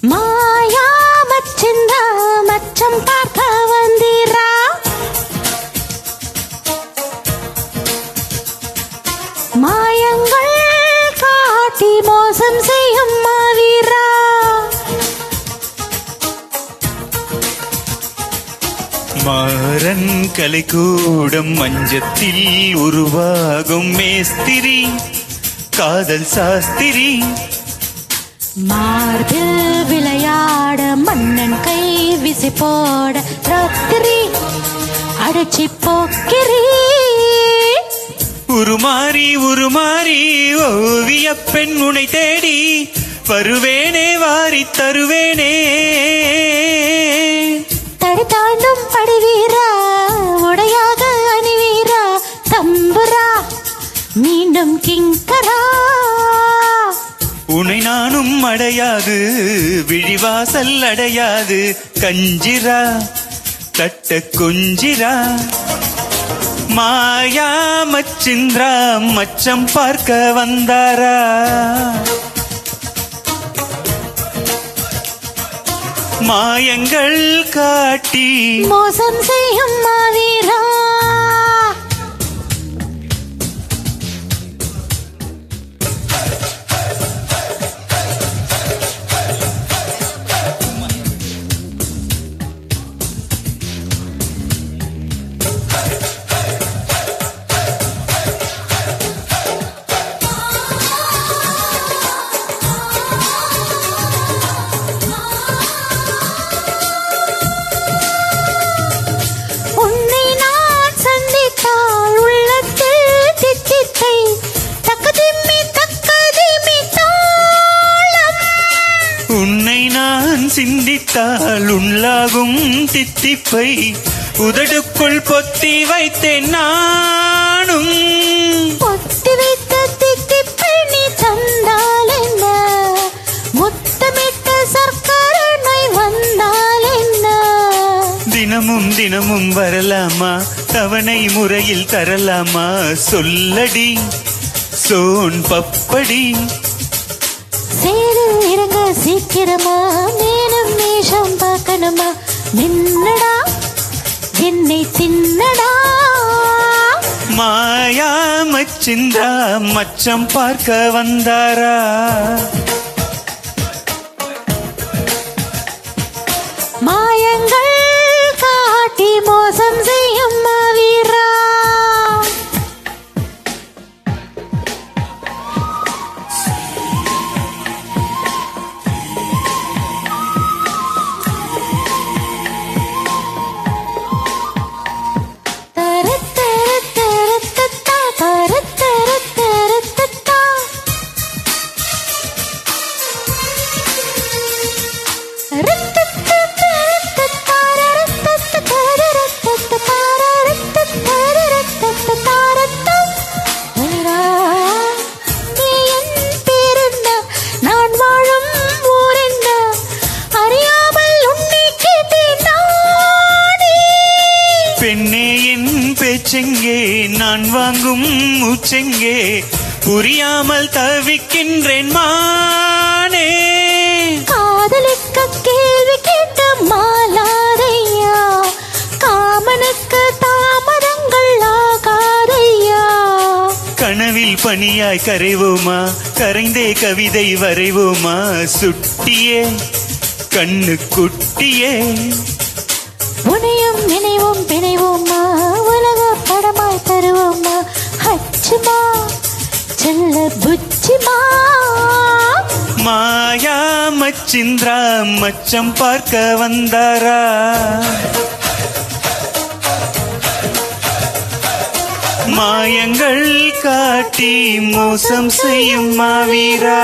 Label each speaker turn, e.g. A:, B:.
A: மாயா மச்சிந்தா மச்சம் பார்க்க வந்தீரா, மாயங்கள் காட்டி மோசம் செய்யும் மாவீரா.
B: மாறன் கலைக்கூடம் மஞ்சத்தில் உருவாகும் மேஸ்திரி காதல் சாஸ்திரி,
A: மார்பில் விளையாட மன்னன் கை விசி போட ராத்திரி அடைச்சி போக்கிரி.
B: உருமாறி உருமாறி ஓவிய பெண் உனை தேடி வருவேனே வாரி தருவேனே.
A: தடை தாண்டும் படுவீரா உடையாக அணிவீரா, தம்புரா மீண்டும் கிங்கரா.
B: உனை நானும் அடையாது விழிவாசல் அடையாது, கஞ்சிரா தட்ட கொஞ்சிரா. மாயா மச்சிந்திரா மச்சம் பார்க்க வந்தாரா, மாயங்கள் காட்டி
A: மோசம் செய்யும் மாவீரா.
B: உன்னை நான் சிந்தித்தால் உள்ளாகும் தித்திப்பை உதடுக்குள் பொத்தி வைத்தேன் நானும்.
A: பொத்தி வைத்த தித்திப்பை நீ தந்தால் என்ன, முத்தமிட்ட சர்க்கரை வந்தால் என்ன.
B: தினமும் தினமும் வரலாமா, தவணை முறையில் தரலாமா, சொல்லடி சோன் பப்படி.
A: சேரில் இறங்க சீக்கிரமா, மேலும் மேஷம் பார்க்கணுமா, நின்னடா என்னை தின்னடா.
B: மாயா மச்சிந்திரா மச்சம் பார்க்க வந்தாரா,
A: மாயங்கள் காட்டி மோசம் செய்யும் மாவீரா.
B: பெண்ணே என் பேச்செங்கே நான் வாங்கும் மூச்செங்கே, புரியாமல் தவிக்கின்றேன் மானே.
A: காதலுக்கு கேள்வி கேட்டு மாலாதையா, காமனுக்கு தாமதங்கள் ஆகாதையா.
B: கனவில் பனியாய் கரைவோமா, கரைந்தே கவிதை வரைவோமா, சுட்டியே கண்ணு குட்டியே.
A: உனையும் நினைவும் பிணைவோமா, உலக படமாய் தருவோமா, ஹச்சுமா செல்ல புச்சிமா.
B: மாயா மச்சிந்திரா மச்சம் பார்க்க வந்தாரா, மாயங்கள் காட்டி மோசம் செய்யும் மாவீரா.